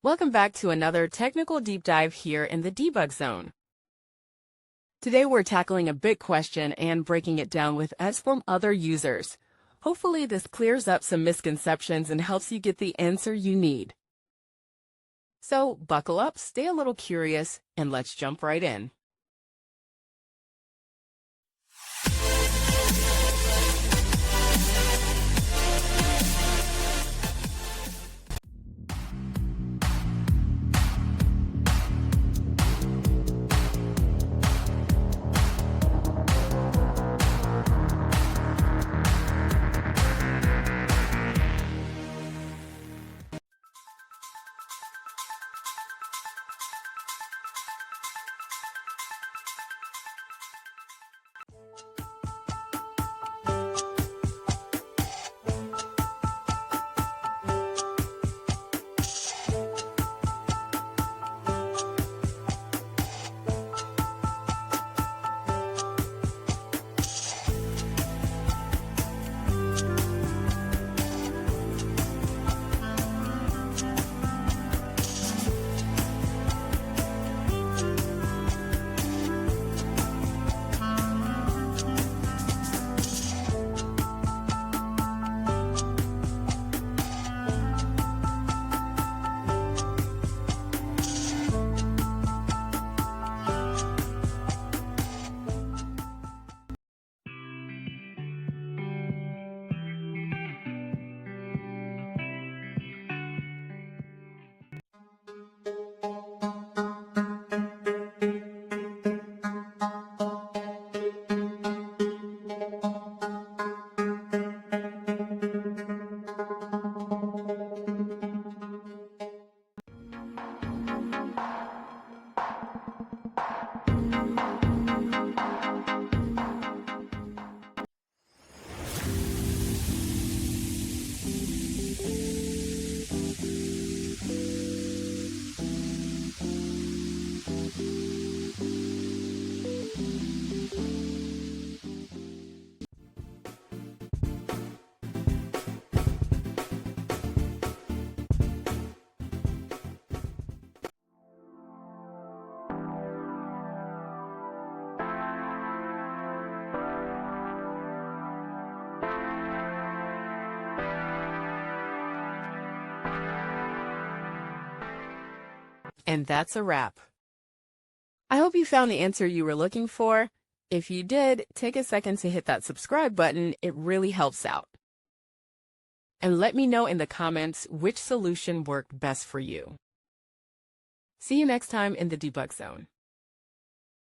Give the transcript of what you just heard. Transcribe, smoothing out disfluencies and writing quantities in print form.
Welcome back to another technical deep dive here in the debug zone. Today we're tackling a big question and breaking it down with us from other users. Hopefully this clears up some misconceptions and helps you get the answer you need. So buckle up, stay a little curious, and let's jump right in. And that's a wrap. I hope you found the answer you were looking for. If you did, take a second to hit that subscribe button. It really helps out. And let me know in the comments which solution worked best for you. See you next time in the debug zone.